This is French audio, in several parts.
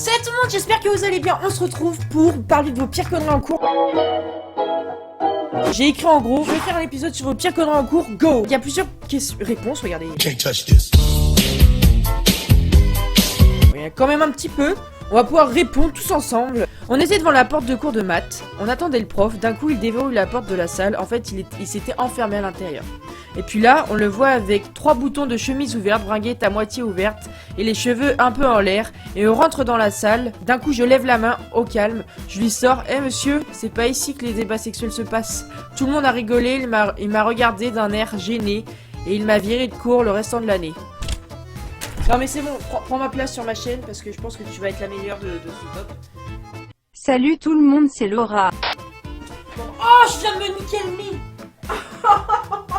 Salut tout le monde, j'espère que vous allez bien. On se retrouve pour parler de vos pires conneries en cours. J'ai écrit en gros, je vais faire un épisode sur vos pires conneries en cours. Go. Il y a plusieurs réponses, regardez. Can't touch this. Il y a quand même un petit peu. On va pouvoir répondre tous ensemble. On était devant la porte de cours de maths. On attendait le prof. D'un coup, il déverrouille la porte de la salle. En fait, il s'était enfermé à l'intérieur. Et puis là, on le voit avec 3 boutons de chemise ouverts, bringuette à moitié ouverte et les cheveux un peu en l'air. Et on rentre dans la salle. D'un coup, je lève la main au calme. Je lui sors: Eh monsieur, c'est pas ici que les débats sexuels se passent. Tout le monde a rigolé. Il m'a regardé d'un air gêné. Et il m'a viré de cours le restant de l'année. Non mais c'est bon, prends ma place sur ma chaîne parce que je pense que tu vas être la meilleure de ce top. Salut tout le monde, c'est Laura. Oh, je viens de me niquer le nez.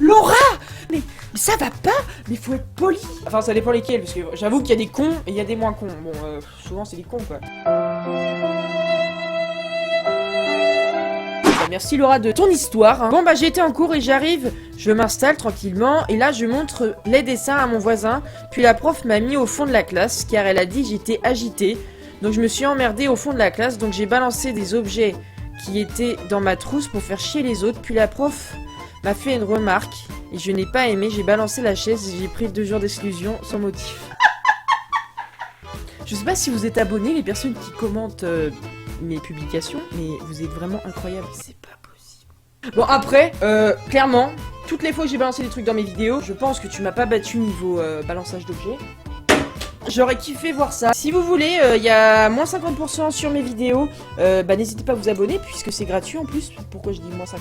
Laura, mais ça va pas. Mais faut être poli. Enfin, ça dépend lesquels, parce que j'avoue qu'il y a des cons et il y a des moins cons. Bon, souvent c'est des cons quoi. Merci Laura de ton histoire. Bon bah j'ai été en cours et j'arrive, je m'installe tranquillement et là je montre les dessins à mon voisin. Puis la prof m'a mis au fond de la classe car elle a dit que j'étais agitée. Donc je me suis emmerdée au fond de la classe, donc j'ai balancé des objets qui étaient dans ma trousse pour faire chier les autres. Puis la prof m'a fait une remarque et je n'ai pas aimé, j'ai balancé la chaise et j'ai pris 2 jours d'exclusion sans motif. Je sais pas si vous êtes abonnés, les personnes qui commentent mes publications, mais vous êtes vraiment incroyables, c'est pas possible. Bon après, clairement, toutes les fois que j'ai balancé des trucs dans mes vidéos, je pense que tu m'as pas battu niveau balançage d'objets. J'aurais kiffé voir ça. Si vous voulez, il y a moins 50% sur mes vidéos, bah n'hésitez pas à vous abonner puisque c'est gratuit en plus. Pourquoi je dis moins 50%?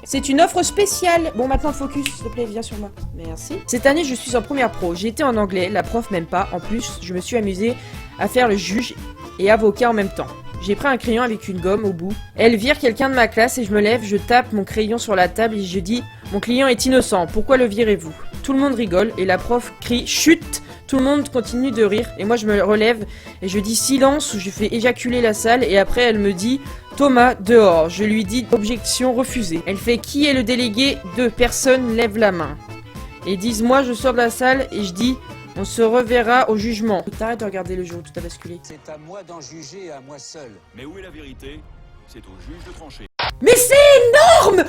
C'est une offre spéciale. Bon maintenant focus, s'il te plaît, viens sur moi. Merci. Cette année je suis en première pro, j'ai été en anglais, la prof m'aime pas. En plus, je me suis amusée à faire le juge et avocat en même temps. J'ai pris un crayon avec une gomme au bout. Elle vire quelqu'un de ma classe et je me lève, je tape mon crayon sur la table et je dis: Mon client est innocent, pourquoi le virez-vous? Tout le monde rigole et la prof crie: Chut! Tout le monde continue de rire et moi je me relève et je dis silence ou je fais éjaculer la salle et après elle me dit: Thomas, dehors. Je lui dis: Objection refusée. Elle fait: Qui est le délégué? 2 personnes lèvent la main. Et disent: Moi je sors de la salle et je dis: On se reverra au jugement. T'arrêtes de regarder le jour où tout a basculé. C'est à moi d'en juger et à moi seul. Mais où est la vérité? C'est au juge de trancher. Mais c'est énorme!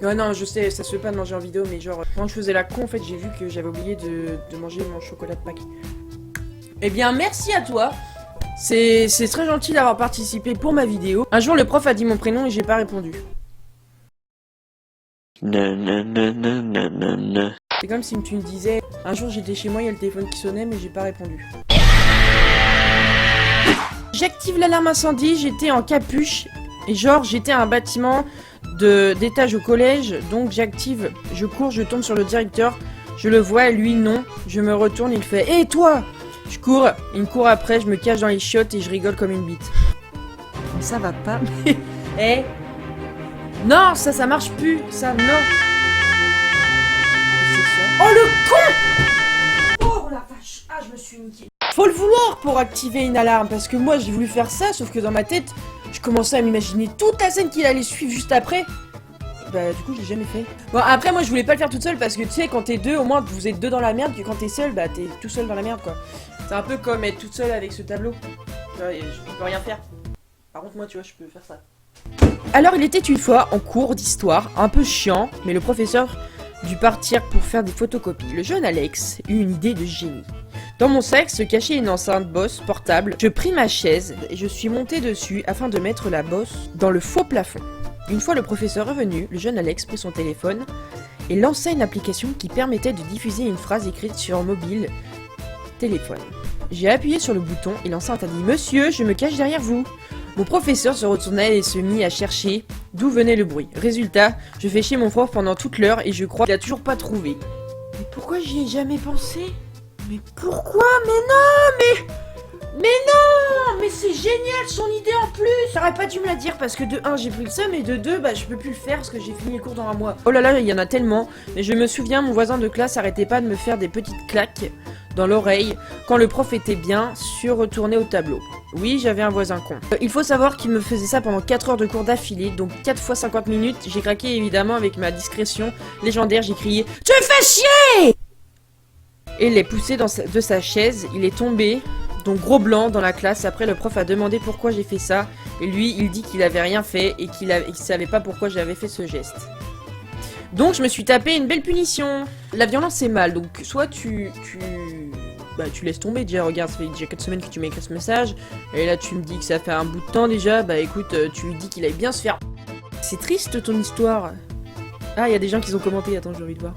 Ouais non, je sais, ça se fait pas de manger en vidéo, mais genre, quand je faisais la con, en fait, j'ai vu que j'avais oublié de manger mon chocolat de Pâques. Eh bien, merci à toi. C'est très gentil d'avoir participé pour ma vidéo. Un jour, le prof a dit mon prénom et j'ai pas répondu. C'est comme si tu me disais, un jour j'étais chez moi, il y a le téléphone qui sonnait, mais j'ai pas répondu. J'active l'alarme incendie, j'étais en capuche, et genre, j'étais à un bâtiment d'étage au collège, donc j'active, je cours, je tombe sur le directeur, je le vois, lui non, je me retourne, il fait: Hé toi! Je cours, il me court après, je me cache dans les chiottes et je rigole comme une bite. Mais ça va pas, mais... Eh! Non, ça marche plus, ça, non! C'est ça. Oh le con! Oh la vache! Ah, je me suis niqué. Faut le vouloir pour activer une alarme, parce que moi j'ai voulu faire ça, sauf que dans ma tête, je commençais à m'imaginer toute la scène qu'il allait suivre juste après. Bah du coup je l'ai jamais fait. Bon après moi je voulais pas le faire toute seule parce que tu sais quand t'es 2 au moins vous êtes 2 dans la merde, que quand t'es seul bah t'es tout seul dans la merde quoi. C'est un peu comme être toute seule avec ce tableau. Tu vois, je peux rien faire. Par contre moi tu vois je peux faire ça. Alors il était une fois en cours d'histoire, un peu chiant, mais le professeur dut partir pour faire des photocopies. Le jeune Alex eut une idée de génie. Dans mon sac se cachait une enceinte Boss portable. Je pris ma chaise et je suis monté dessus afin de mettre la Boss dans le faux plafond. Une fois le professeur revenu, le jeune Alex prit son téléphone et lança une application qui permettait de diffuser une phrase écrite sur un mobile téléphone. J'ai appuyé sur le bouton et l'enceinte a dit: Monsieur, je me cache derrière vous. Mon professeur se retourna et se mit à chercher d'où venait le bruit. Résultat, je fais chier mon prof pendant toute l'heure et je crois qu'il a toujours pas trouvé. Mais pourquoi j'y ai jamais pensé? Mais pourquoi? Mais non, mais non, mais c'est génial son idée en plus. T'aurais pas dû me la dire parce que de 1 j'ai pris le seum et de 2 bah je peux plus le faire parce que j'ai fini les cours dans un mois. Oh là là, il y en a tellement. Mais je me souviens, mon voisin de classe arrêtait pas de me faire des petites claques dans l'oreille quand le prof était bien sûr retourné au tableau. Oui, j'avais un voisin con. Il faut savoir qu'il me faisait ça pendant 4 heures de cours d'affilée, donc 4 fois 50 minutes. J'ai craqué évidemment avec ma discrétion légendaire, j'ai crié: Tu me fais chier! Et il l'ai poussé de sa chaise, il est tombé Donc gros blanc dans la classe. Après le prof a demandé pourquoi j'ai fait ça. Et lui il dit qu'il avait rien fait et qu'il savait pas pourquoi j'avais fait ce geste. Donc je me suis tapé une belle punition. La violence c'est mal, donc soit tu laisses tomber déjà, regarde, ça fait déjà 4 semaines que tu m'as écrit ce message, et là tu me dis que ça fait un bout de temps déjà, bah écoute, tu lui dis qu'il aille bien se faire... C'est triste ton histoire. Ah, il y a des gens qui ont commenté, attends, j'ai envie de voir.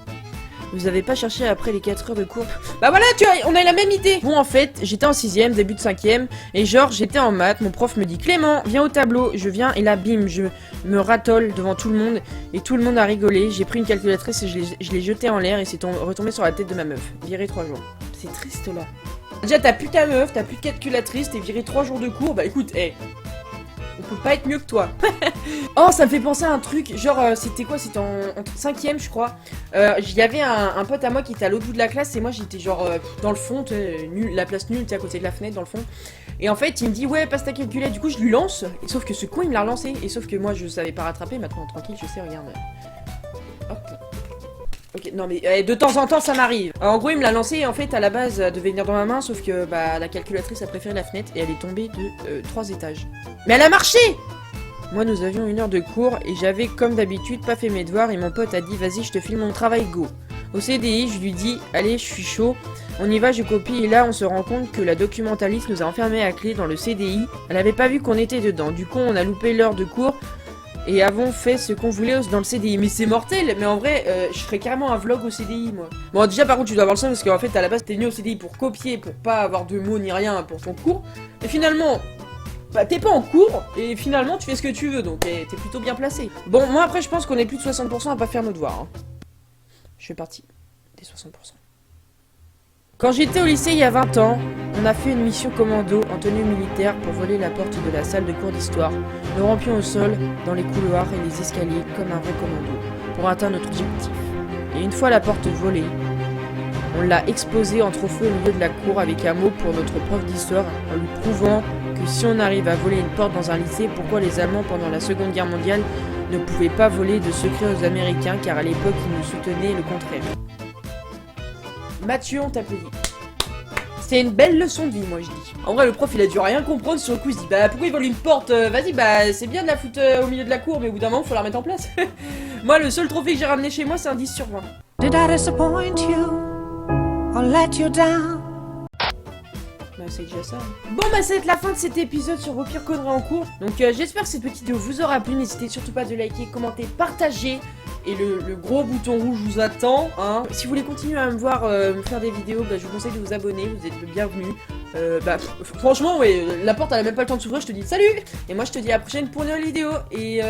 Vous avez pas cherché après les 4 heures de cours? Bah voilà, tu vois, on a la même idée. Bon, en fait, j'étais en 6ème, début de 5ème, et genre, j'étais en maths, mon prof me dit Clément, viens au tableau, je viens, et là, bim, je me ratole devant tout le monde, et tout le monde a rigolé, j'ai pris une calculatrice et je l'ai jetée en l'air, et c'est retombé sur la tête de ma meuf. Viré 3 jours. C'est triste, là. Déjà, t'as plus ta meuf, t'as plus de calculatrice, t'es viré 3 jours de cours, bah écoute, on peut pas être mieux que toi. Oh, ça me fait penser à un truc, genre, c'était quoi? C'était en 5ème, je crois. Il y avait un pote à moi qui était à l'autre bout de la classe, et moi j'étais genre dans le fond, nul, la place nulle, à côté de la fenêtre, dans le fond. Et en fait, il me dit, ouais, passe ta calculette. Du coup, je lui lance, et sauf que ce con, il me l'a relancé. Et sauf que moi, je savais pas rattraper, maintenant, tranquille, je sais, regarde. Hop. Ok, non mais de temps en temps ça m'arrive. En gros il me l'a lancé et en fait à la base elle devait venir dans ma main, sauf que bah la calculatrice a préféré la fenêtre et elle est tombée de 3 étages. Mais elle a marché! Moi nous avions 1 heure de cours et j'avais comme d'habitude pas fait mes devoirs et mon pote a dit vas-y je te file mon travail, go. Au CDI je lui dis allez je suis chaud, on y va, je copie et là on se rend compte que la documentaliste nous a enfermés à clé dans le CDI. Elle avait pas vu qu'on était dedans, du coup on a loupé l'heure de cours et avons fait ce qu'on voulait dans le CDI. Mais c'est mortel, mais en vrai, je ferais carrément un vlog au CDI, moi. Bon, déjà, par contre, tu dois avoir le sens, parce qu'en fait, à la base, t'es venu au CDI pour copier, pour pas avoir de mots ni rien pour ton cours. Et finalement, bah, t'es pas en cours, et finalement, tu fais ce que tu veux, donc t'es plutôt bien placé. Bon, moi, après, je pense qu'on est plus de 60% à pas faire nos devoirs. Hein. Je fais partie des 60%. Quand j'étais au lycée il y a 20 ans, on a fait une mission commando en tenue militaire pour voler la porte de la salle de cours d'histoire. Nous rampions au sol, dans les couloirs et les escaliers comme un vrai commando, pour atteindre notre objectif. Et une fois la porte volée, on l'a exposée en trophée au milieu de la cour avec un mot pour notre prof d'histoire, en lui prouvant que si on arrive à voler une porte dans un lycée, pourquoi les Allemands pendant la Seconde Guerre mondiale ne pouvaient pas voler de secrets aux Américains, car à l'époque ils nous soutenaient le contraire. Mathieu, on t'applaudit. C'est une belle leçon de vie, moi je dis. En vrai, le prof il a dû rien comprendre sur le coup, il se dit bah pourquoi ils volent une porte, vas-y, bah c'est bien de la foutre au milieu de la cour, mais au bout d'un moment faut la remettre en place. Moi, le seul trophée que j'ai ramené chez moi, c'est un 10 sur 20. Did I disappoint you or let you down? Bah c'est déjà ça. Bon bah ça va être la fin de cet épisode sur vos pires conneries en cours. Donc j'espère que cette petite vidéo vous aura plu. N'hésitez surtout pas de liker, commenter, partager. Et le gros bouton rouge vous attend, hein. Si vous voulez continuer à me voir me faire des vidéos, bah, je vous conseille de vous abonner, vous êtes le bienvenu. Franchement, ouais, la porte elle a même pas le temps de s'ouvrir, je te dis salut. Et moi je te dis à la prochaine pour une nouvelle vidéo. Et